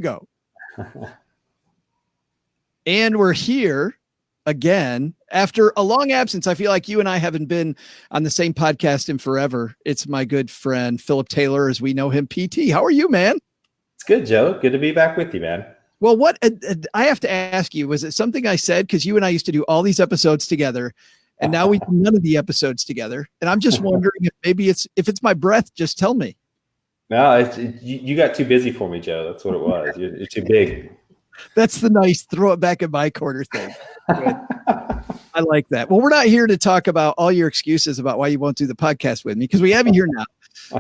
Go. And we're here again after a long absence. I feel like you and I haven't been on the same podcast in forever. It's my good friend, Philip Taylor, as we know him, PT. How are you, man? It's good, Joe. Good to be back with you, man. Well, what I have to ask you, was it something I said? Because you and I used to do all these episodes together, and now we do none of the episodes together. And I'm just wondering if maybe if it's my breath, just tell me. No, you got too busy for me, Joe. That's what it was. You're too big. That's the nice throw it back in my corner thing. I like that. Well, we're not here to talk about all your excuses about why you won't do the podcast with me, because we have you here now.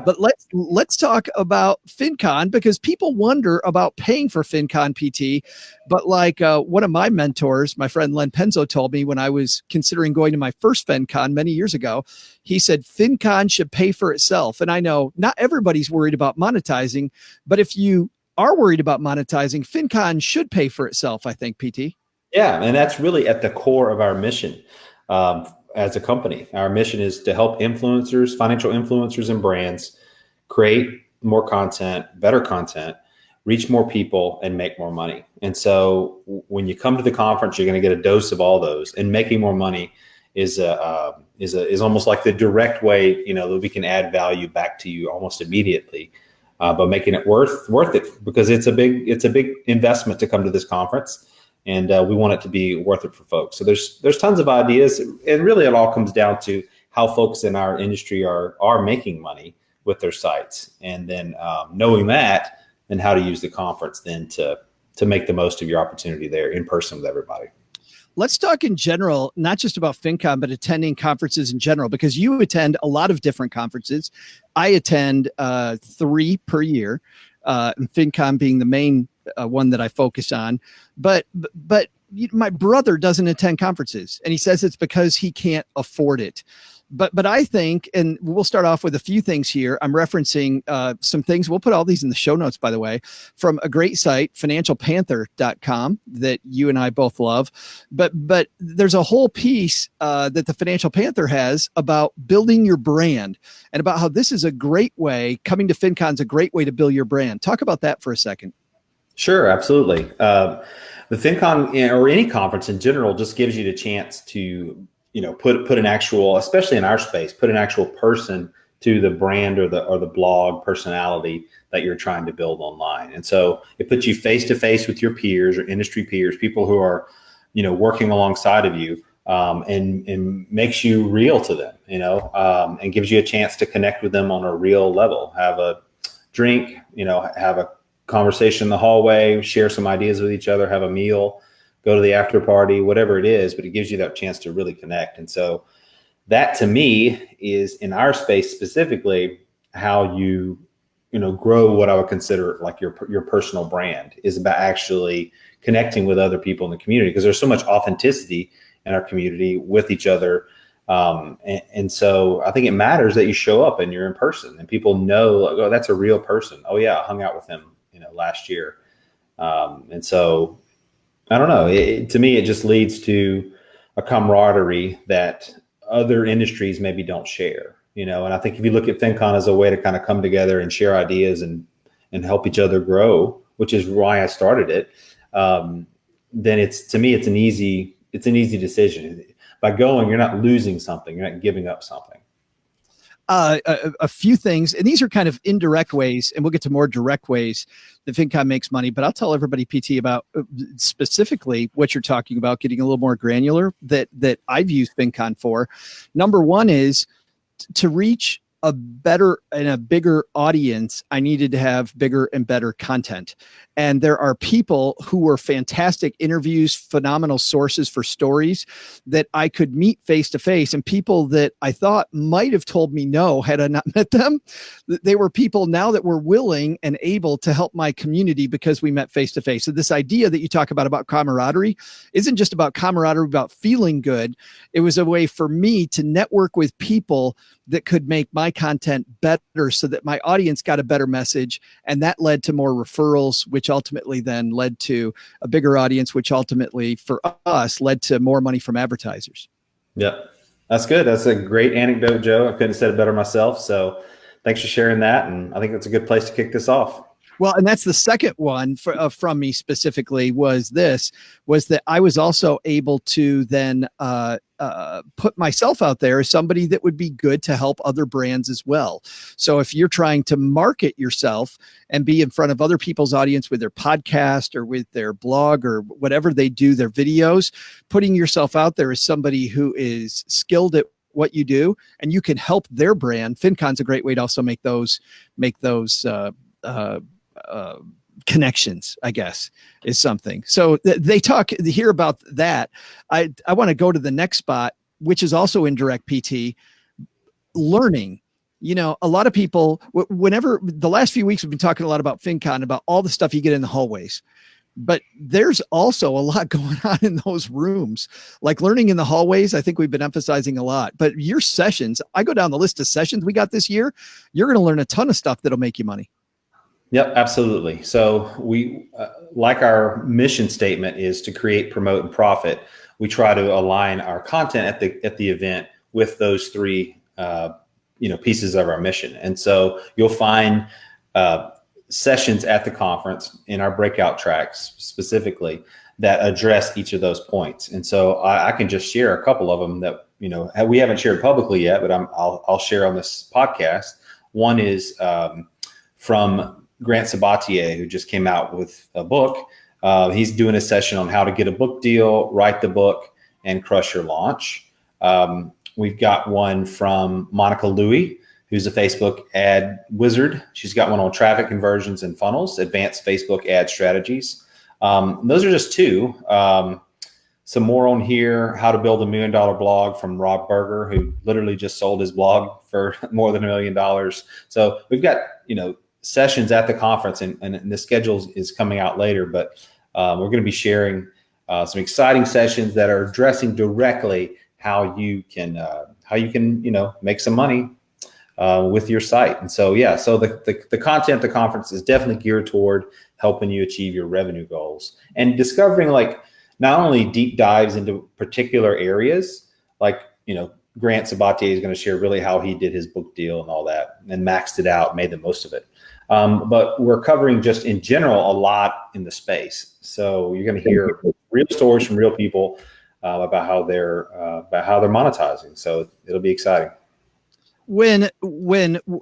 But let's talk about FinCon, because people wonder about paying for FinCon PT. But like one of my mentors, my friend Len Penzo, told me when I was considering going to my first FinCon many years ago, he said FinCon should pay for itself. And I know not everybody's worried about monetizing, but if you are worried about monetizing, FinCon should pay for itself, I think, PT. Yeah, and that's really at the core of our mission as a company. Our mission is to help influencers, financial influencers and brands create more content, better content, reach more people, and make more money. And so when you come to the conference, you're going to get a dose of all those. And making more money is almost like the direct way, that we can add value back to you almost immediately. But making it worth it, because it's a big investment to come to this conference. And we want it to be worth it for folks. So there's tons of ideas, and really it all comes down to how folks in our industry are making money with their sites, and then knowing that, and how to use the conference then to make the most of your opportunity there in person with everybody. Let's talk in general, not just about FinCon, but attending conferences in general, because you attend a lot of different conferences. I attend 3 per year, and FinCon being the main one that I focus on. But my brother doesn't attend conferences, and he says it's because he can't afford it. But I think, and we'll start off with a few things here. I'm referencing some things. We'll put all these in the show notes, by the way, from a great site, financialpanther.com, that you and I both love. But there's a whole piece that the Financial Panther has about building your brand, and about how this is a great way, coming to FinCon is a great way to build your brand. Talk about that for a second. Sure, absolutely. The FinCon, or any conference in general, just gives you the chance to put an actual, especially in our space, put an actual person to the brand or the blog personality that you're trying to build online. And so it puts you face to face with your peers or industry peers, people who are, working alongside of you, and makes you real to them, and gives you a chance to connect with them on a real level. Have a drink, have a conversation in the hallway, share some ideas with each other, have a meal, go to the after party, whatever it is, but it gives you that chance to really connect. And so that, to me, is, in our space specifically, how you grow what I would consider like your personal brand, is about actually connecting with other people in the community, because there's so much authenticity in our community with each other. And so I think it matters that you show up and you're in person, and people know, like, oh, that's a real person. Oh yeah, I hung out with him, last year. And so I don't know, to me, it just leads to a camaraderie that other industries maybe don't share, and I think if you look at FinCon as a way to kind of come together and share ideas and help each other grow, which is why I started it, then to me, it's an easy decision. By going, you're not losing something, you're not giving up something. A few things, and these are kind of indirect ways, and we'll get to more direct ways that FinCon makes money, but I'll tell everybody, PT, about specifically what you're talking about, getting a little more granular, that I've used FinCon for. Number one is to reach a better and a bigger audience. I needed to have bigger and better content. And there are people who were fantastic interviews, phenomenal sources for stories that I could meet face to face, and people that I thought might have told me no had I not met them. They were people now that were willing and able to help my community because we met face to face. So this idea that you talk about camaraderie isn't just about camaraderie, about feeling good. It was a way for me to network with people that could make my content better so that my audience got a better message. And that led to more referrals, which ultimately then led to a bigger audience, which ultimately for us led to more money from advertisers. Yep. That's good. That's a great anecdote, Joe. I couldn't have said it better myself. So thanks for sharing that. And I think that's a good place to kick this off. Well, and that's the second one from me specifically was that I was also able to then put myself out there as somebody that would be good to help other brands as well. So if you're trying to market yourself and be in front of other people's audience with their podcast or with their blog or whatever they do, their videos, putting yourself out there as somebody who is skilled at what you do and you can help their brand. FinCon's a great way to also make those connections, I guess, is something. So they talk here about that. I want to go to the next spot, which is also indirect PT, learning. You know, a lot of people, whenever the last few weeks, we've been talking a lot about FinCon, about all the stuff you get in the hallways. But there's also a lot going on in those rooms, like learning in the hallways. I think we've been emphasizing a lot, but your sessions, I go down the list of sessions we got this year. You're going to learn a ton of stuff that'll make you money. Yep, absolutely. So we, like our mission statement is to create, promote, and profit. We try to align our content at the event with those three, pieces of our mission. And so you'll find sessions at the conference in our breakout tracks specifically that address each of those points. And so I can just share a couple of them that we haven't shared publicly yet, but I'll share on this podcast. One is from Grant Sabatier, who just came out with a book. He's doing a session on how to get a book deal, write the book, and crush your launch. We've got one from Monica Louie, who's a Facebook ad wizard. She's got one on traffic conversions and funnels, advanced Facebook ad strategies. Those are just two. Some more on here, how to build $1 million blog from Rob Berger, who literally just sold his blog for more than $1 million. So we've got, sessions at the conference, and the schedule is coming out later, but we're going to be sharing some exciting sessions that are addressing directly how you can make some money with your site. And so so the content of the conference is definitely geared toward helping you achieve your revenue goals and discovering not only deep dives into particular areas, Grant Sabatier is going to share really how he did his book deal and all that and maxed it out, made the most of it. But we're covering just in general a lot in the space. So you're going to hear real stories from real people about how they're monetizing. So it'll be exciting. When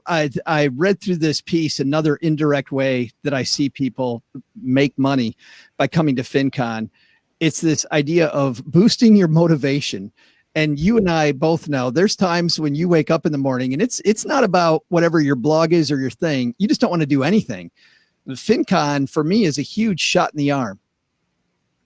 I read through this piece, another indirect way that I see people make money by coming to FinCon, it's this idea of boosting your motivation. And you and I both know there's times when you wake up in the morning and it's not about whatever your blog is or your thing. You just don't want to do anything. FinCon for me is a huge shot in the arm.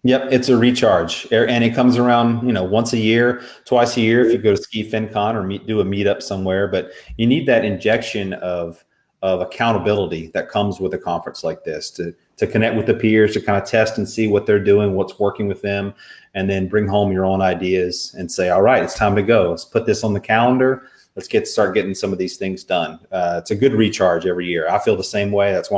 Yep, it's a recharge, and it comes around, once a year, twice a year if you go to Ski FinCon or do a meetup somewhere. But you need that injection of accountability that comes with a conference like this to connect with the peers, to kind of test and see what they're doing, what's working with them, and then bring home your own ideas and say, all right, it's time to go. Let's put this on the calendar. Let's start getting some of these things done. It's a good recharge every year. I feel the same way. It's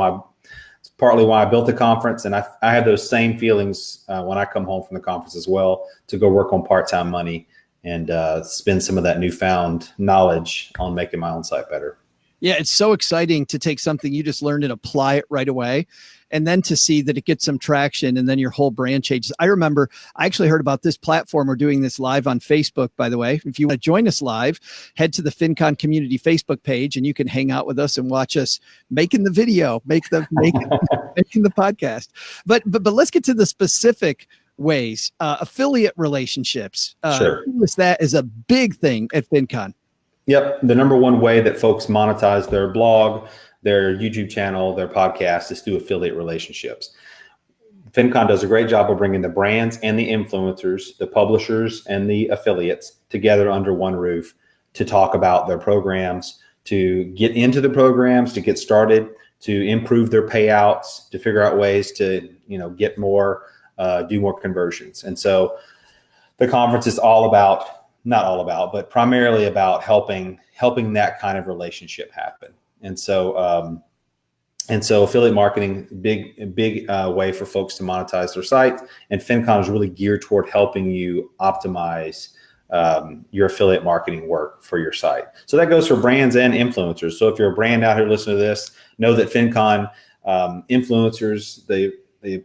partly why I built the conference. And I have those same feelings when I come home from the conference as well, to go work on part-time money and spend some of that newfound knowledge on making my own site better. Yeah, it's so exciting to take something you just learned and apply it right away. And then to see that it gets some traction and then your whole brand changes. I remember I actually heard about this platform. We're doing this live on Facebook, by the way. If you want to join us live, head to the FinCon community Facebook page and you can hang out with us and watch us making the video, making the podcast. But let's get to the specific ways. Affiliate relationships. Sure. That is a big thing at FinCon. Yep. The number one way that folks monetize their blog, their YouTube channel, their podcast is through affiliate relationships. FinCon does a great job of bringing the brands and the influencers, the publishers and the affiliates together under one roof to talk about their programs, to get into the programs, to get started, to improve their payouts, to figure out ways to, get more, do more conversions. And so the conference is but primarily about helping that kind of relationship happen. And so affiliate marketing, big way for folks to monetize their site. And FinCon is really geared toward helping you optimize your affiliate marketing work for your site. So that goes for brands and influencers. So if you're a brand out here listening to this, know that FinCon influencers, the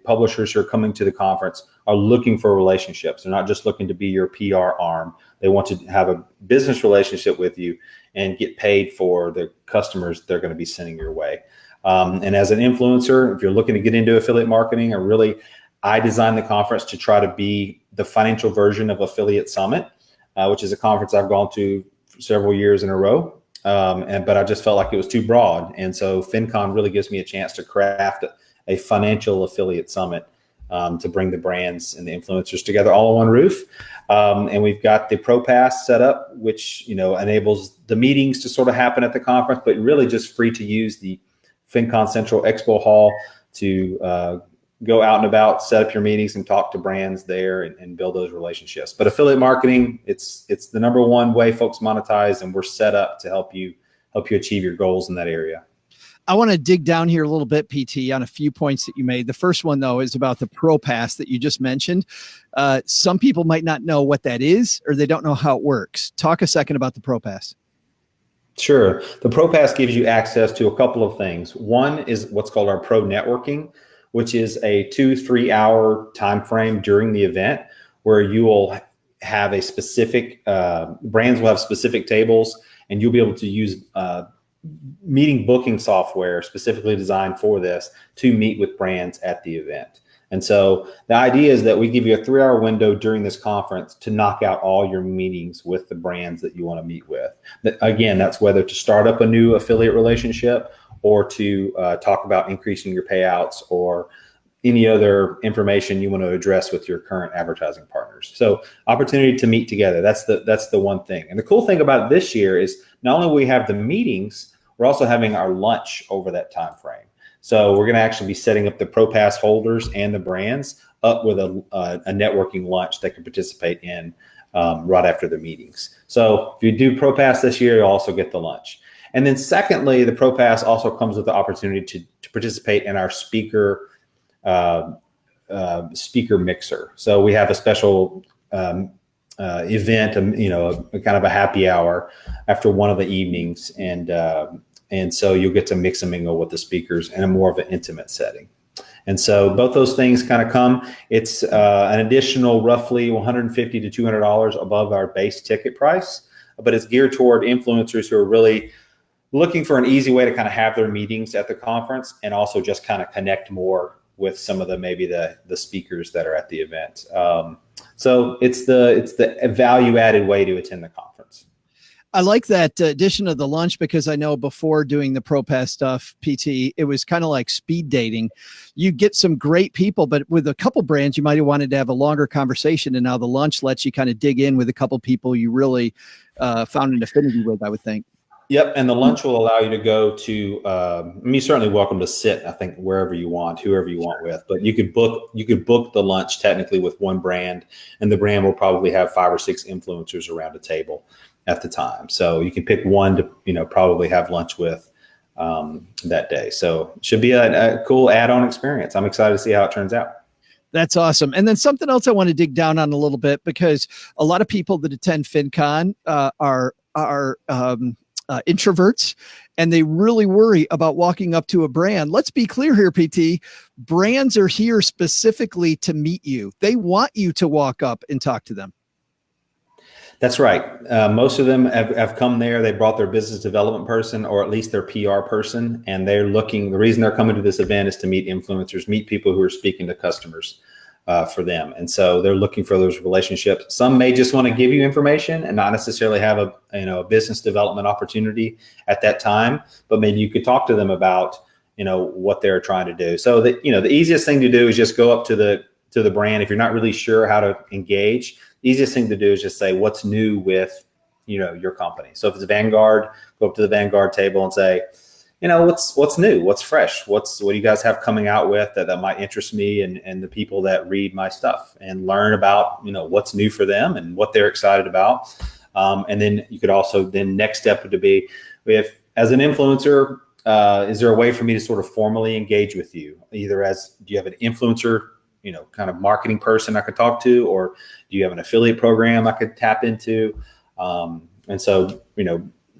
publishers who are coming to the conference are looking for relationships. They're not just looking to be your PR arm. They want to have a business relationship with you and get paid for the customers they're going to be sending your way. And as an influencer, if you're looking to get into affiliate marketing, I designed the conference to try to be the financial version of Affiliate Summit, which is a conference I've gone to for several years in a row. But I just felt like it was too broad. And so FinCon really gives me a chance to craft a financial affiliate summit to bring the brands and the influencers together all on one roof. And we've got the Pro Pass set up, which enables the meetings to sort of happen at the conference, but really just free to use the FinCon Central Expo Hall to go out and about, set up your meetings and talk to brands there and build those relationships. But affiliate marketing, it's the number one way folks monetize, and we're set up to help you achieve your goals in that area. I want to dig down here a little bit, PT, on a few points that you made. The first one, though, is about the Pro Pass that you just mentioned. Some people might not know what that is, or they don't know how it works. Talk a second about the Pro Pass. Sure. The Pro Pass gives you access to a couple of things. One is what's called our Pro Networking, which is a 2-3 hour time frame during the event where you will have a specific, brands will have specific tables, and you'll be able to use meeting booking software specifically designed for this to meet with brands at the event. And so the idea is that we give you a 3-hour window during this conference to knock out all your meetings with the brands that you want to meet with. Again, that's whether to start up a new affiliate relationship or to talk about increasing your payouts or any other information you want to address with your current advertising partners. So opportunity to meet together. That's the one thing. And the cool thing about this year is not only will we have the meetings, we're also having our lunch over that time frame. So we're going to actually be setting up the Pro Pass holders and the brands up with a networking lunch they can participate in right after the meetings. So if you do Pro Pass this year, you'll also get the lunch. And then secondly, the Pro Pass also comes with the opportunity to participate in our speaker mixer. So we have a special event, kind of a happy hour after one of the evenings, and so you'll get to mix and mingle with the speakers in a more of an intimate setting. And so both those things kind of come. It's an additional roughly $150 to $200 above our base ticket price, but it's geared toward influencers who are really looking for an easy way to kind of have their meetings at the conference and also just kind of connect more with some of the speakers that are at the event. So it's the value added way to attend the conference. I like that addition of the lunch because I know before doing the Pro Pass stuff, PT, it was kind of like speed dating. You get some great people, but with a couple brands, you might have wanted to have a longer conversation. And now the lunch lets you kind of dig in with a couple people you really found an affinity with, I would think. Yep, and the lunch will allow you to go to. You're certainly welcome to sit, I think, wherever you want, whoever you want with. But you could book the lunch technically with one brand, and the brand will probably have 5 or 6 influencers around a table at the time. So you can pick one to probably have lunch with that day. So it should be a cool add-on experience. I'm excited to see how it turns out. That's awesome. And then something else I want to dig down on a little bit, because a lot of people that attend FinCon are introverts, and they really worry about walking up to a brand. Let's be clear here, PT. Brands are here specifically to meet you. They want you to walk up and talk to them. That's right. Most of them have come there. They brought their business development person or at least their PR person, and the reason they're coming to this event is to meet influencers, meet people who are speaking to customers for them. And so they're looking for those relationships. Some may just want to give you information and not necessarily have a business development opportunity at that time, but maybe you could talk to them about, what they're trying to do. So the easiest thing to do is just go up to the brand. If you're not really sure how to engage, the easiest thing to do is just say, what's new with, your company. So if it's Vanguard, go up to the Vanguard table and say, what's new, what's fresh, what do you guys have coming out with that might interest me and the people that read my stuff, and learn about, what's new for them and what they're excited about. And then you could also, next step would be, as an influencer, is there a way for me to sort of formally engage with you? Either do you have an influencer, kind of marketing person I could talk to, or do you have an affiliate program I could tap into? And so,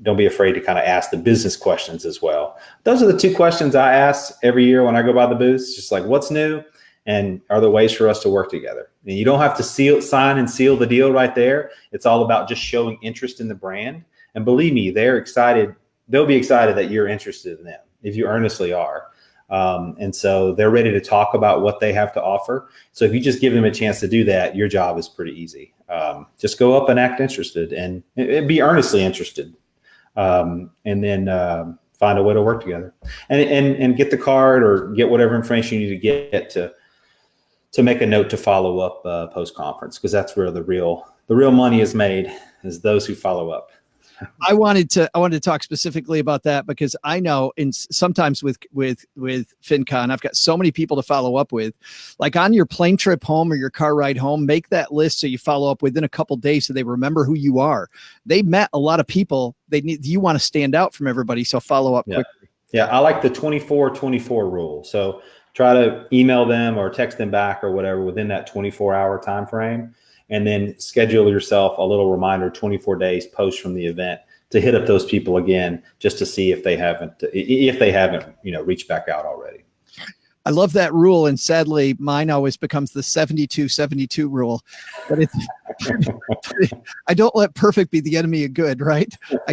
don't be afraid to kind of ask the business questions as well. Those are the two questions I ask every year when I go by the booths, just like what's new and are there ways for us to work together? And you don't have to sign and seal the deal right there. It's all about just showing interest in the brand. And believe me, they're excited. They'll be excited that you're interested in them if you earnestly are. And so they're ready to talk about what they have to offer. So if you just give them a chance to do that, your job is pretty easy. Just go up and act interested and be earnestly interested. And then find a way to work together and get the card or get whatever information you need to get to make a note to follow up post-conference, because that's where the real money is made, is those who follow up. I wanted to talk specifically about that because I know sometimes with FinCon, I've got so many people to follow up with. Like on your plane trip home or your car ride home, make that list so you follow up within a couple of days so they remember who you are. They met a lot of people. You want to stand out from everybody, so follow up quickly. Yeah, I like the 24-24 rule. So try to email them or text them back or whatever within that 24-hour time frame. And then schedule yourself a little reminder 24 days post from the event to hit up those people again, just to see if they haven't reached back out already. I love that rule. And sadly, mine always becomes the 72-72 rule. But I don't let perfect be the enemy of good, right? I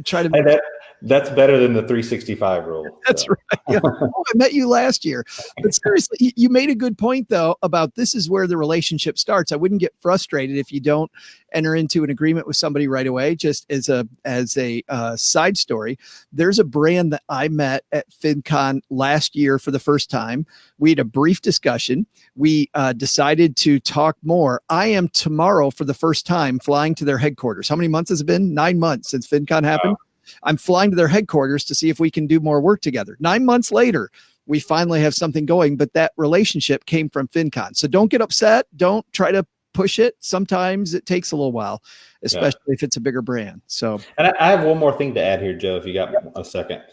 try to That's better than the 365 rule. That's right. Yeah. Oh, I met you last year. But seriously, you made a good point, though, about this is where the relationship starts. I wouldn't get frustrated if you don't enter into an agreement with somebody right away. Just as a side story, there's a brand that I met at FinCon last year for the first time. We had a brief discussion. We decided to talk more. I am tomorrow for the first time flying to their headquarters. How many months has it been? 9 months since FinCon happened. Wow. I'm flying to their headquarters to see if we can do more work together. 9 months later, we finally have something going, but that relationship came from FinCon. So don't get upset. Don't try to push it. Sometimes it takes a little while, especially if it's a bigger brand. So, and I have one more thing to add here, Joe, if you got a second.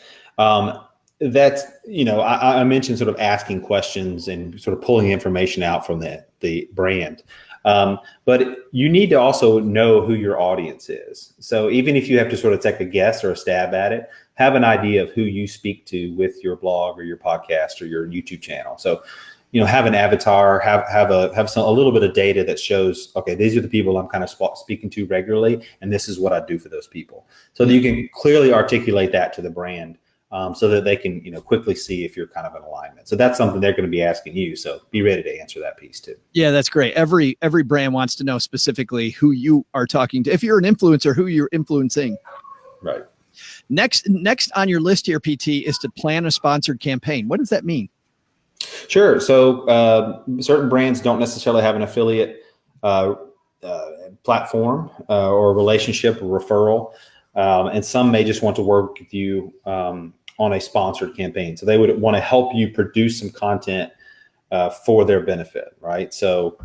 That's, I mentioned sort of asking questions and sort of pulling information out from the brand. But you need to also know who your audience is. So even if you have to sort of take a guess or a stab at it, have an idea of who you speak to with your blog or your podcast or your YouTube channel. So, have an avatar, have a little bit of data that shows, okay, these are the people I'm kind of speaking to regularly, and this is what I do for those people. So that you can clearly articulate that to the brand. So that they can, quickly see if you're kind of in alignment. So that's something they're going to be asking you. So be ready to answer that piece too. Yeah, that's great. Every brand wants to know specifically who you are talking to. If you're an influencer, who you're influencing. Right. Next on your list here, PT, is to plan a sponsored campaign. What does that mean? Sure. So certain brands don't necessarily have an affiliate platform or relationship or referral. And some may just want to work with you on a sponsored campaign. So they would want to help you produce some content for their benefit, right? So,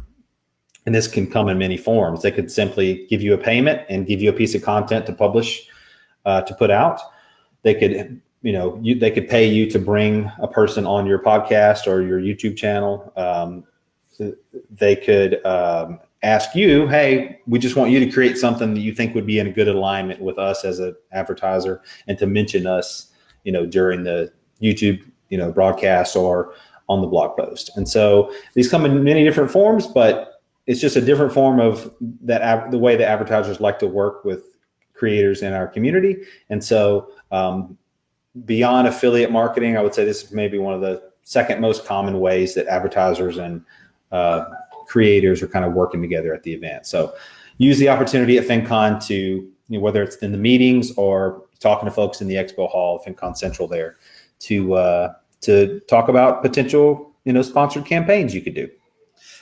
and this can come in many forms. They could simply give you a payment and give you a piece of content to publish, to put out. They could, they could pay you to bring a person on your podcast or your YouTube channel. They could ask you, hey, we just want you to create something that you think would be in a good alignment with us as an advertiser and to mention us, during the YouTube, broadcast or on the blog post. And so these come in many different forms, but it's just a different form of that, the way the advertisers like to work with creators in our community. And so beyond affiliate marketing, I would say this is maybe one of the second most common ways that advertisers and creators are kind of working together at the event. So use the opportunity at FinCon to, whether it's in the meetings or talking to folks in the expo hall, FinCon Central there, to talk about potential, sponsored campaigns you could do.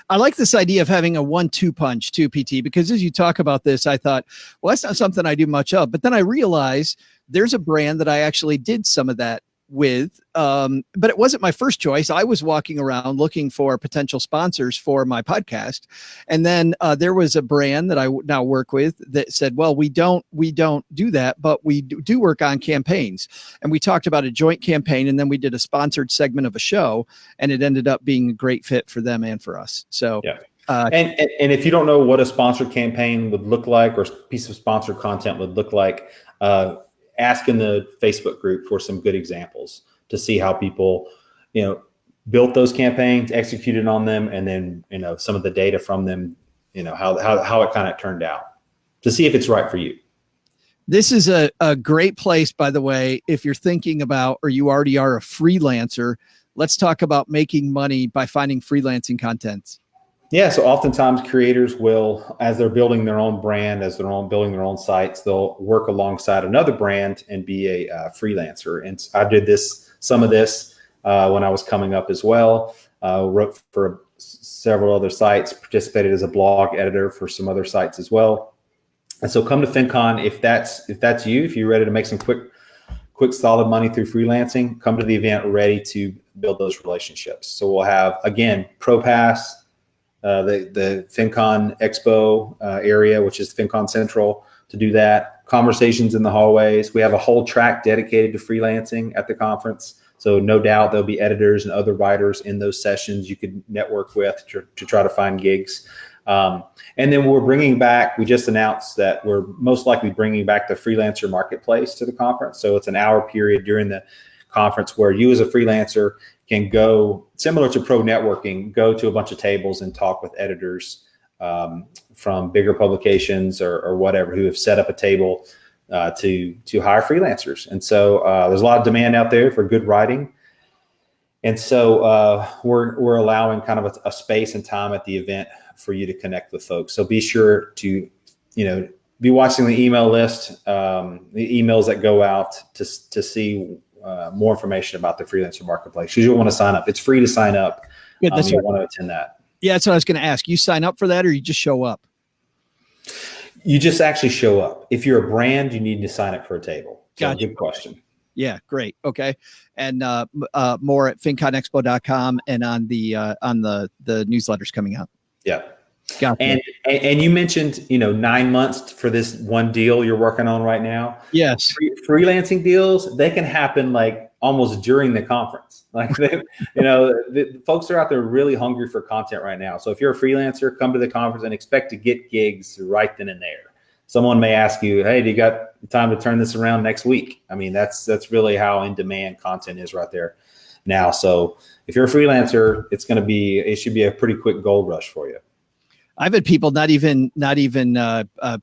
I like this idea of having a 1-2 punch too, PT, because as you talk about this, I thought, well, that's not something I do much of. But then I realized there's a brand that I actually did some of that with, but it wasn't my first choice. I was walking around looking for potential sponsors for my podcast. And then there was a brand that I now work with that said, well, we don't do that, but we do work on campaigns. And we talked about a joint campaign, and then we did a sponsored segment of a show, and it ended up being a great fit for them and for us. So, yeah. And if you don't know what a sponsored campaign would look like or a piece of sponsored content would look like, ask in the Facebook group for some good examples to see how people, built those campaigns, executed on them, and then, some of the data from them, how it kind of turned out to see if it's right for you. This is a great place, by the way, if you're thinking about, or you already are a freelancer. Let's talk about making money by finding freelancing content. Yeah, so oftentimes creators will, as they're building their own brand, as they're building their own sites, they'll work alongside another brand and be a freelancer. And I did some of this when I was coming up as well. Wrote for several other sites, participated as a blog editor for some other sites as well. And so come to FinCon if that's you, if you're ready to make some quick solid money through freelancing, come to the event ready to build those relationships. So we'll have, again, ProPass, the FinCon Expo area, which is FinCon Central, to do that. Conversations in the hallways. We have a whole track dedicated to freelancing at the conference. So no doubt there'll be editors and other writers in those sessions you could network with to try to find gigs. And then we just announced that we're most likely bringing back the freelancer marketplace to the conference. So it's an hour period during the conference where you as a freelancer can go, similar to pro networking, go to a bunch of tables and talk with editors from bigger publications or whatever who have set up a table to hire freelancers. And so there's a lot of demand out there for good writing. And so we're allowing kind of a space and time at the event for you to connect with folks. So be sure to, be watching the email list, the emails that go out to see more information about the freelancer marketplace. Because you'll want to sign up. It's free to sign up. You'll want to attend that. Yeah, that's what I was going to ask. You sign up for that, or you just show up? You just actually show up. If you're a brand, you need to sign up for a table. So Gotcha. Good question. Yeah, great. Okay. And more at finconexpo.com and on the newsletters coming out. Yeah. Gotcha. And you mentioned, 9 months for this one deal you're working on right now. Yes. Freelancing deals, they can happen like almost during the conference. Like, the folks are out there really hungry for content right now. So if you're a freelancer, come to the conference and expect to get gigs right then and there. Someone may ask you, hey, do you got time to turn this around next week? I mean, that's really how in demand content is right there now. So if you're a freelancer, it should be a pretty quick gold rush for you. I've had people not even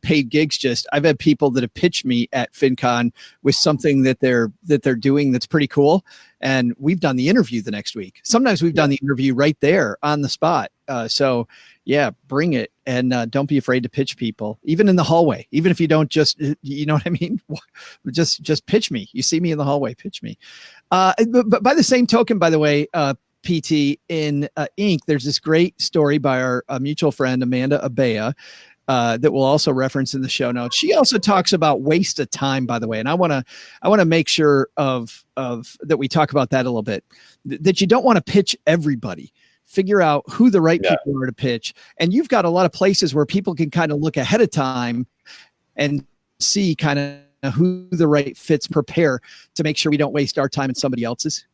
paid gigs. I've had people that have pitched me at FinCon with something that they're doing that's pretty cool, and we've done the interview the next week. Sometimes we've done the interview right there on the spot. So yeah, bring it, and don't be afraid to pitch people, even in the hallway. Even if you don't just, you know what I mean, just pitch me. You see me in the hallway, pitch me. But by the same token, by the way, PT in Inc., there's this great story by our mutual friend Amanda Abea that we'll also reference in the show notes. She also talks about waste of time, by the way, and I want to make sure of that we talk about that a little bit. That you don't want to pitch everybody. Figure out who the right people are to pitch, and you've got a lot of places where people can kind of look ahead of time and see kind of who the right fits. Prepare to make sure we don't waste our time and somebody else's.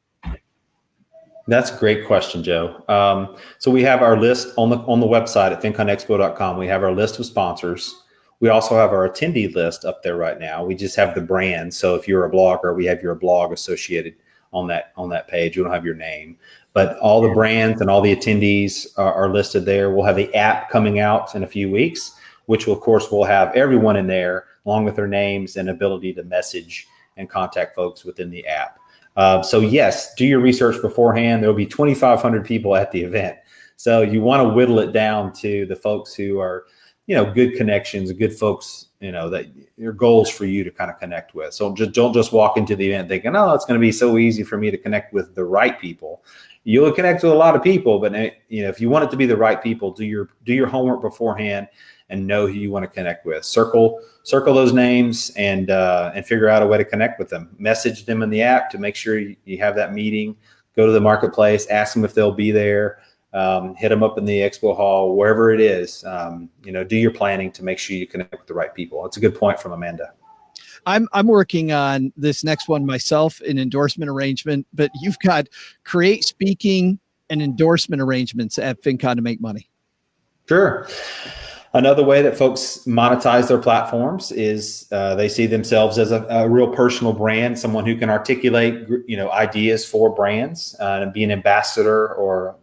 That's a great question, Joe. So we have our list on the website at finconexpo.com. We have our list of sponsors. We also have our attendee list up there right now. We just have the brand. So if you're a blogger, we have your blog associated on that page. We don't have your name, but all the brands and all the attendees are listed there. We'll have the app coming out in a few weeks, which of course will have everyone in there along with their names and ability to message and contact folks within the app. So yes, do your research beforehand. There will be 2,500 people at the event. So you want to whittle it down to the folks who are, good connections, good folks, that your goals for you to kind of connect with. So don't just walk into the event thinking, oh, it's going to be so easy for me to connect with the right people. You'll connect with a lot of people, but if you want it to be the right people, do your homework beforehand and know who you want to connect with. Circle those names and figure out a way to connect with them. Message them in the app to make sure you have that meeting. Go to the marketplace, ask them if they'll be there. Hit them up in the expo hall, wherever it is. Do your planning to make sure you connect with the right people. That's a good point from Amanda. I'm working on this next one myself, an endorsement arrangement, but you've got create speaking and endorsement arrangements at FinCon to make money. Sure. Another way that folks monetize their platforms is they see themselves as a real personal brand, someone who can articulate, ideas for brands and be an ambassador, or,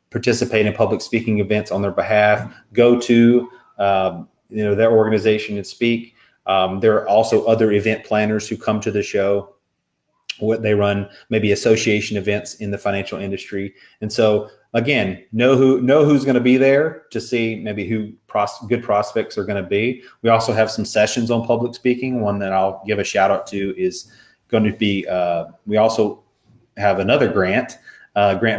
participate in public speaking events on their behalf, go to, their organization and speak. There are also other event planners who come to the show. They run maybe association events in the financial industry. And so again, know who's going to be there to see maybe who good prospects are going to be. We also have some sessions on public speaking. One that I'll give a shout out to is going to be, we also have another Grant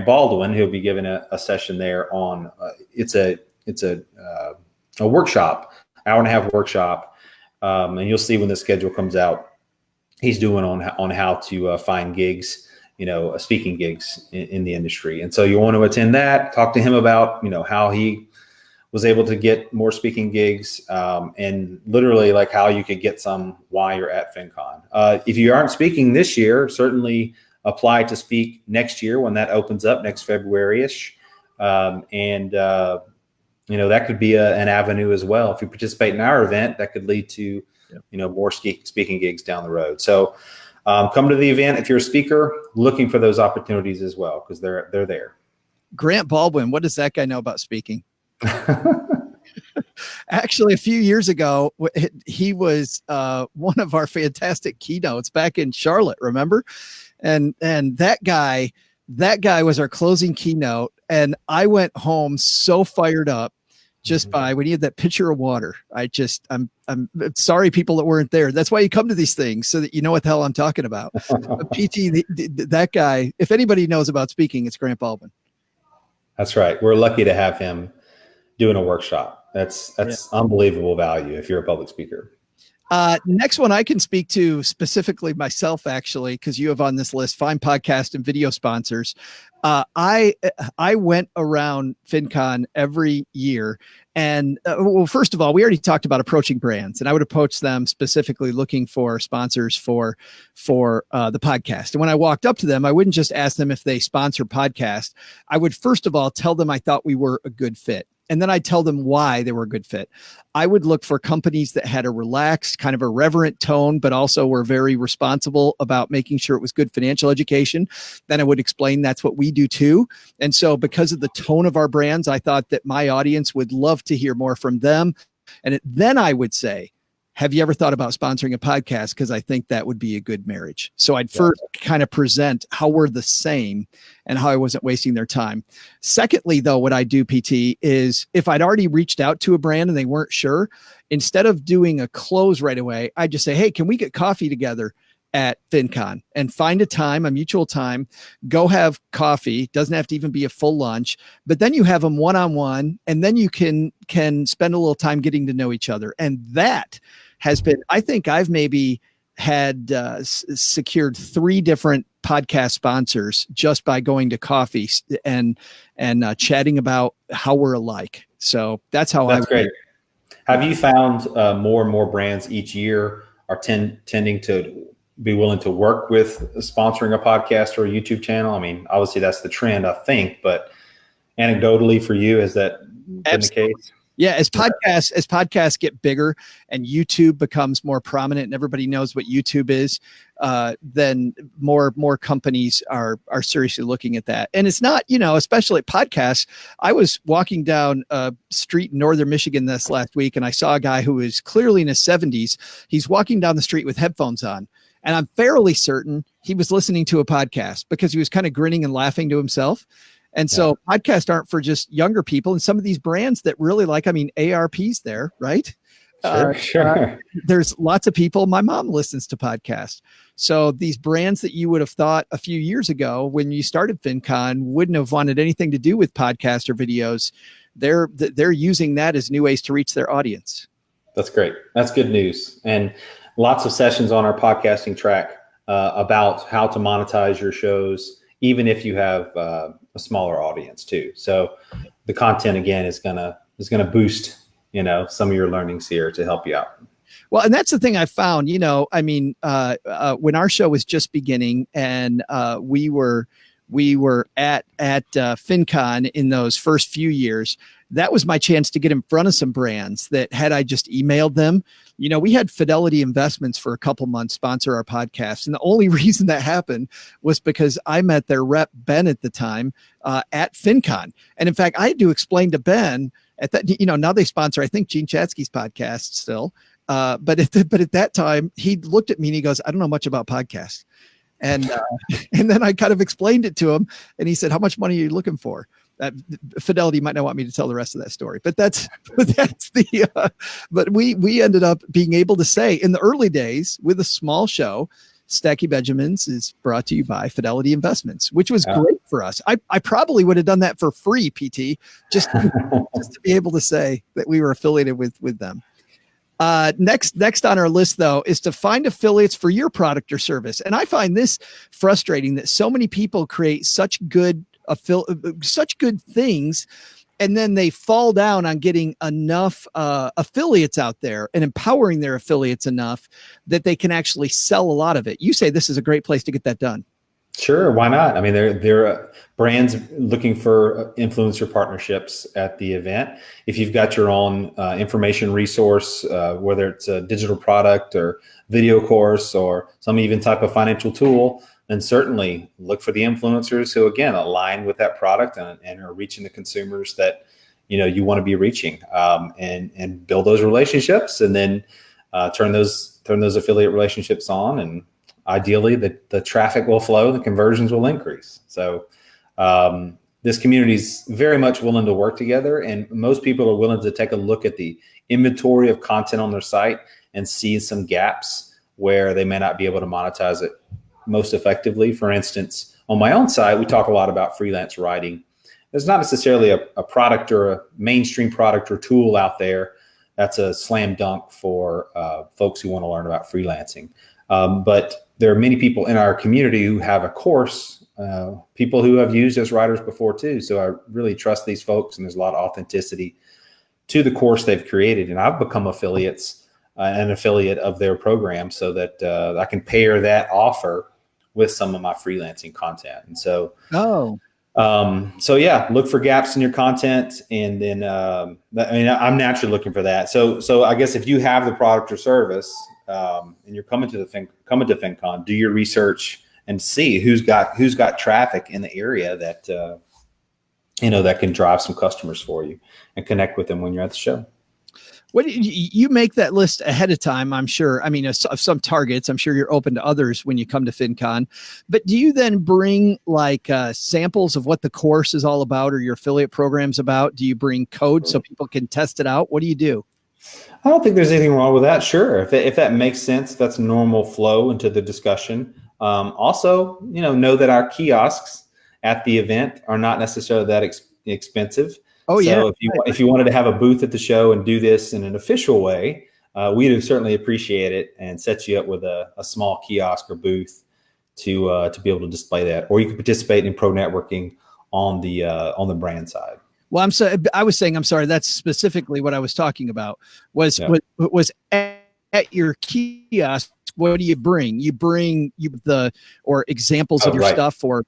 Baldwin, who'll be giving a session there on, it's a workshop, hour and a half workshop. And you'll see when the schedule comes out, he's doing on how to find gigs, speaking gigs in the industry. And so you want to attend that, talk to him about, how he was able to get more speaking gigs, and literally like how you could get some while you're at FinCon. If you aren't speaking this year, certainly apply to speak next year when that opens up next February-ish. That could be an avenue as well. If you participate in our event, that could lead to more speaking gigs down the road. So come to the event if you're a speaker, looking for those opportunities as well, because they're there. Grant Baldwin, what does that guy know about speaking? Actually, a few years ago, he was one of our fantastic keynotes back in Charlotte, remember? And that guy was our closing keynote. And I went home so fired up just by when he had that pitcher of water. I'm sorry, people that weren't there. That's why you come to these things, so that you know what the hell I'm talking about. PT, that guy, if anybody knows about speaking, it's Grant Baldwin. That's right. We're lucky to have him doing a workshop. That's unbelievable value if you're a public speaker. Next one I can speak to specifically myself, actually, because you have on this list, find podcast and video sponsors. I went around FinCon every year, and well, first of all, we already talked about approaching brands, and I would approach them specifically looking for sponsors for the podcast. And when I walked up to them, I wouldn't just ask them if they sponsor podcast. I would first of all tell them I thought we were a good fit. And then I tell them why they were a good fit. I would look for companies that had a relaxed, kind of irreverent tone, but also were very responsible about making sure it was good financial education. Then I would explain that's what we do too. And so because of the tone of our brands, I thought that my audience would love to hear more from them. And then I would say, have you ever thought about sponsoring a podcast? Because I think that would be a good marriage. So I'd first kind of present how we're the same and how I wasn't wasting their time. Secondly, though, what I do, PT, is if I'd already reached out to a brand and they weren't sure, instead of doing a close right away, I just say, hey, can we get coffee together at FinCon, and find a time, a mutual time, go have coffee. Doesn't have to even be a full lunch, but then you have them one-on-one, and then you can spend a little time getting to know each other. And that has been, I think I've maybe had secured 3 different podcast sponsors just by going to coffee and chatting about how we're alike. So that's how that's great. Have you found more and more brands each year are tending to be willing to work with sponsoring a podcast or a YouTube channel? I mean, obviously that's the trend, I think, but anecdotally for you, has that been the case? Yeah, as podcasts get bigger and YouTube becomes more prominent and everybody knows what YouTube is, then more companies are seriously looking at that. And it's not, especially podcasts. I was walking down a street in northern Michigan this last week, and I saw a guy who is clearly in his 70s. He's walking down the street with headphones on. And I'm fairly certain he was listening to a podcast because he was kind of grinning and laughing to himself. And so podcasts aren't for just younger people. And some of these brands that really ARP's there, right? Sure. There's lots of people. My mom listens to podcasts. So these brands that you would have thought a few years ago when you started FinCon wouldn't have wanted anything to do with podcasts or videos. They're using that as new ways to reach their audience. That's great. That's good news. And lots of sessions on our podcasting track about how to monetize your shows, even if you have a smaller audience too. So the content again is gonna boost some of your learnings here to help you out. Well, and that's the thing I found. When our show was just beginning and we were we were at FinCon in those first few years, that was my chance to get in front of some brands that had I just emailed them. We had Fidelity Investments for a couple months sponsor our podcast. And the only reason that happened was because I met their rep, Ben, at the time at FinCon. And in fact, I had to explain to Ben at that, now they sponsor, I think, Gene Chatsky's podcast still. But at that time, he looked at me and he goes, I don't know much about podcasts. And then I kind of explained it to him, and he said, how much money are you looking for? Fidelity might not want me to tell the rest of that story, but but we ended up being able to say in the early days with a small show, Stacky Benjamins is brought to you by Fidelity Investments, which was great for us. I probably would have done that for free, PT, just to be able to say that we were affiliated with them. Next on our list, though, is to find affiliates for your product or service. And I find this frustrating that so many people create such good things, and then they fall down on getting enough affiliates out there and empowering their affiliates enough that they can actually sell a lot of it. You say this is a great place to get that done. Sure, why not? I mean, there are brands looking for influencer partnerships at the event. If you've got your own information resource, whether it's a digital product or video course or some even type of financial tool, then certainly look for the influencers who, again, align with that product and are reaching the consumers that you want to be reaching, and build those relationships, and then turn those affiliate relationships on, and ideally the traffic will flow, the conversions will increase. So this community is very much willing to work together, and most people are willing to take a look at the inventory of content on their site and see some gaps where they may not be able to monetize it most effectively. For instance, on my own site, we talk a lot about freelance writing. There's not necessarily a product or a mainstream product or tool out there that's a slam dunk for folks who want to learn about freelancing. But there are many people in our community who have a course, people who have used as writers before too. So I really trust these folks, and there's a lot of authenticity to the course they've created. And I've become an affiliate of their program, so that I can pair that offer with some of my freelancing content. And so, look for gaps in your content, and then I'm naturally looking for that. So I guess if you have the product or service, and you're coming to FinCon, do your research and see who's got traffic in the area that that can drive some customers for you, and connect with them when you're at the show. What you make that list ahead of time, I'm sure. I mean, of some targets, I'm sure you're open to others when you come to FinCon, but do you then bring like samples of what the course is all about or your affiliate program's about? Do you bring code so people can test it out? What do you do? I don't think there's anything wrong with that. Sure. If that makes sense, that's normal flow into the discussion. Also, know that our kiosks at the event are not necessarily that expensive. Oh, yeah. So if you wanted to have a booth at the show and do this in an official way, we'd certainly appreciate it, and set you up with a small kiosk or booth to be able to display that. Or you can participate in pro networking on the brand side. Well, I was saying, I'm sorry, that's specifically what I was talking about was at your kiosk. What do you bring? You bring or examples of your stuff, or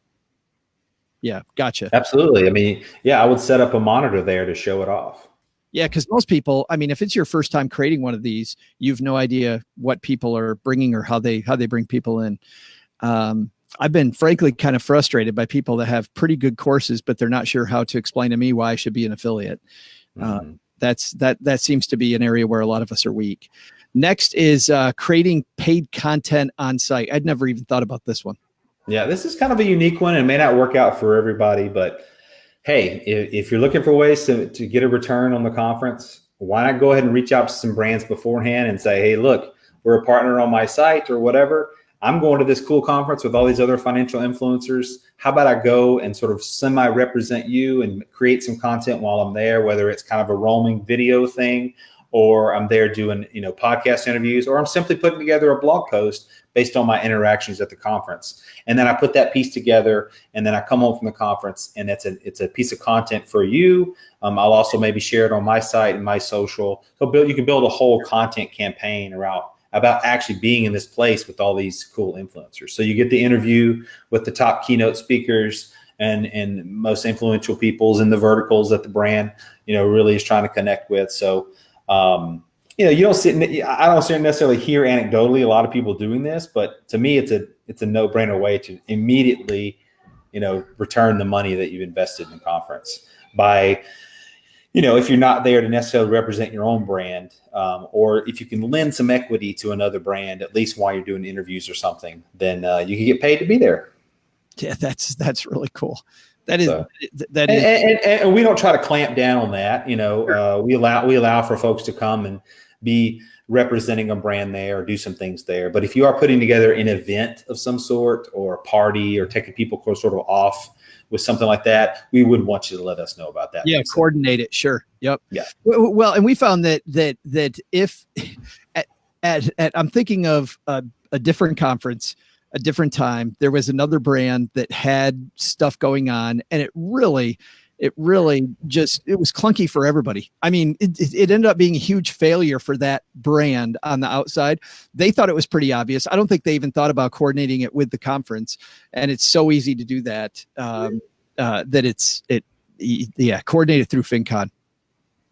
yeah, gotcha. Absolutely. I mean, I would set up a monitor there to show it off. Yeah, because most people, I mean, if it's your first time creating one of these, you've no idea what people are bringing or how they bring people in. I've been frankly kind of frustrated by people that have pretty good courses, but they're not sure how to explain to me why I should be an affiliate. That seems to be an area where a lot of us are weak. Next is creating paid content on site. I'd never even thought about this one. Yeah, this is kind of a unique one, and may not work out for everybody, but hey, if you're looking for ways to get a return on the conference, why not go ahead and reach out to some brands beforehand and say, hey, look, we're a partner on my site or whatever. I'm going to this cool conference with all these other financial influencers. How about I go and sort of semi-represent you and create some content while I'm there, whether it's kind of a roaming video thing, or I'm there doing, podcast interviews, or I'm simply putting together a blog post based on my interactions at the conference. And then I put that piece together, and then I come home from the conference, and it's a piece of content for you. I'll also maybe share it on my site and my social. So you can build a whole content campaign about actually being in this place with all these cool influencers. So you get the interview with the top keynote speakers and most influential peoples in the verticals that the brand, really is trying to connect with. So, you don't I don't necessarily hear anecdotally a lot of people doing this, but to me, it's a no-brainer way to immediately, return the money that you've invested in the conference by, if you're not there to necessarily represent your own brand, or if you can lend some equity to another brand, at least while you're doing interviews or something, then you can get paid to be there. Yeah, that's really cool. That is, so, and we don't try to clamp down on that. We allow for folks to come and be representing a brand there or do some things there. But if you are putting together an event of some sort or a party or taking people sort of off with something like that, we would want you to let us know about that. Yeah, coordinate it. Sure. Yep. Yeah. Well, and we found that if I'm thinking of a different conference, a different time, there was another brand that had stuff going on, and it really just, it was clunky for everybody. I mean, it ended up being a huge failure for that brand on the outside. They thought it was pretty obvious. I don't think they even thought about coordinating it with the conference, and it's so easy to do that, that coordinate it through FinCon.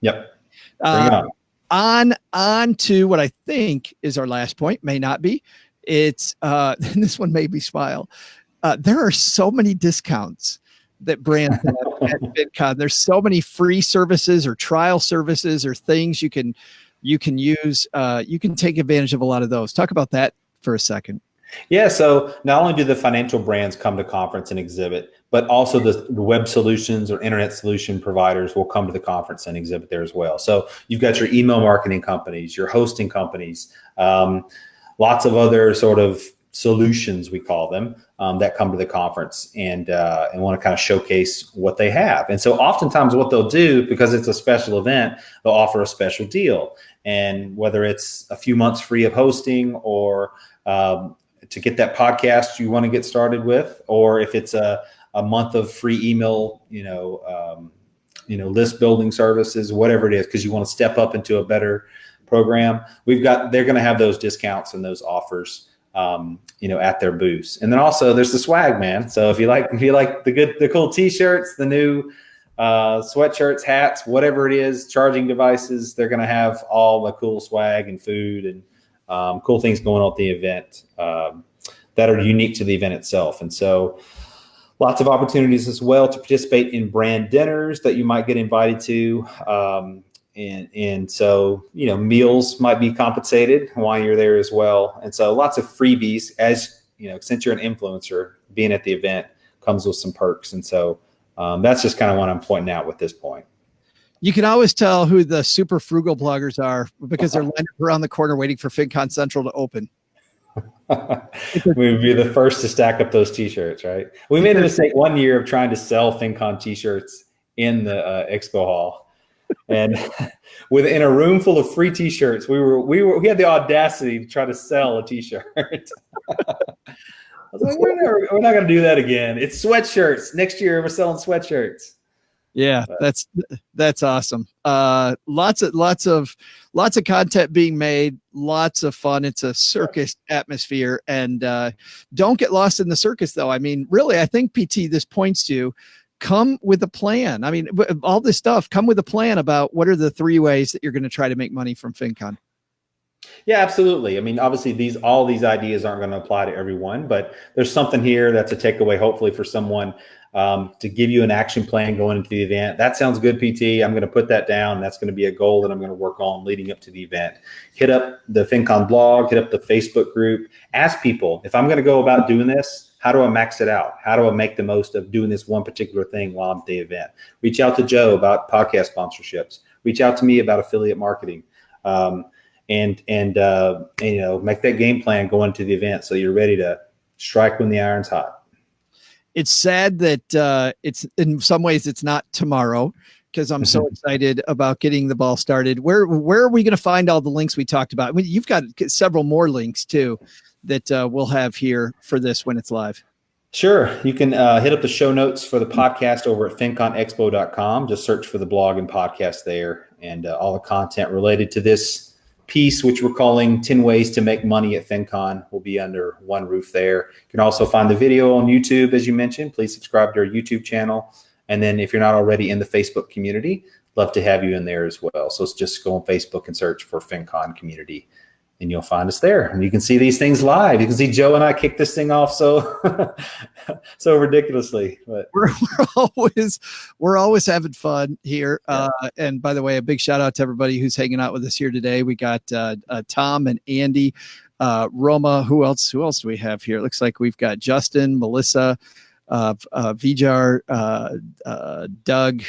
Yep. Bring it on to what I think is our last point, may not be. It's this one made me smile. There are so many discounts that brands have at FinCon. There's so many free services or trial services or things you can use. You can take advantage of a lot of those. Talk about that for a second. Yeah. So not only do the financial brands come to conference and exhibit, but also the web solutions or internet solution providers will come to the conference and exhibit there as well. So you've got your email marketing companies, your hosting companies, lots of other sort of solutions, we call them, that come to the conference and want to kind of showcase what they have. And so oftentimes what they'll do, because it's a special event, they'll offer a special deal. And whether it's a few months free of hosting or to get that podcast you want to get started with, or if it's a month of free email, list building services, whatever it is, because you want to step up into a better program, they're going to have those discounts and those offers, at their booths. And then also there's the swag, man. So if you like the cool t-shirts, the new sweatshirts, hats, whatever it is, charging devices, they're going to have all the cool swag and food and cool things going on at the event that are unique to the event itself. And so lots of opportunities as well to participate in brand dinners that you might get invited to. And so, meals might be compensated while you're there as well. And so lots of freebies, as since you're an influencer, being at the event comes with some perks. And so that's just kind of what I'm pointing out with this point. You can always tell who the super frugal bloggers are because they're lined up around the corner waiting for FinCon Central to open. We would be the first to stack up those t-shirts, right? We made the mistake one year of trying to sell FinCon t-shirts in the expo hall. And within a room full of free t-shirts, we had the audacity to try to sell a t-shirt. I was like, we're not going to do that again. It's sweatshirts. Next year, we're selling sweatshirts. Yeah, that's awesome. Lots of content being made, lots of fun. It's a circus atmosphere, and don't get lost in the circus, though. I mean, really, I think PT this points to. Come with a plan. I mean, all this stuff, come with a plan about what are the 3 ways that you're going to try to make money from FinCon. Yeah, absolutely. I mean, obviously all these ideas aren't going to apply to everyone, but there's something here that's a takeaway, hopefully for someone to give you an action plan going into the event. That sounds good, PT. I'm going to put that down. That's going to be a goal that I'm going to work on leading up to the event. Hit up the FinCon blog, hit up the Facebook group, ask people, if I'm going to go about doing this, how do I max it out? How do I make the most of doing this one particular thing while I'm at the event? Reach out to Joe about podcast sponsorships. Reach out to me about affiliate marketing, and make that game plan going to the event so you're ready to strike when the iron's hot. It's sad that it's in some ways it's not tomorrow because I'm so excited about getting the ball started. Where are we going to find all the links we talked about? I mean, you've got several more links too that we'll have here for this when it's live. Sure. You can hit up the show notes for the podcast over at finconexpo.com. Just search for the blog and podcast there, and all the content related to this piece, which we're calling 10 Ways to Make Money at FinCon, will be under one roof there. You can also find the video on YouTube, as you mentioned. Please subscribe to our YouTube channel. And then if you're not already in the Facebook community, love to have you in there as well. So just go on Facebook and search for FinCon Community, and you'll find us there. And you can see these things live. You can see Joe and I kick this thing off so so ridiculously. But we're always having fun here. Yeah. And by the way, a big shout out to everybody who's hanging out with us here today. We got Tom and Andy, Roma. Who else do we have here? It looks like we've got Justin, Melissa, Vijar, Doug,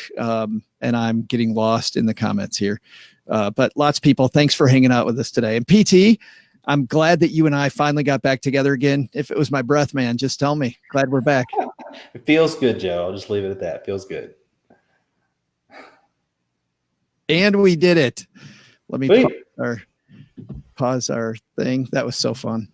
and I'm getting lost in the comments here. But lots of people, thanks for hanging out with us today. And PT, I'm glad that you and I finally got back together again. If it was my breath, man, just tell me. Glad we're back. It feels good, Joe. I'll just leave it at that. It feels good. And we did it. Let me Sweet. pause our thing. That was so fun.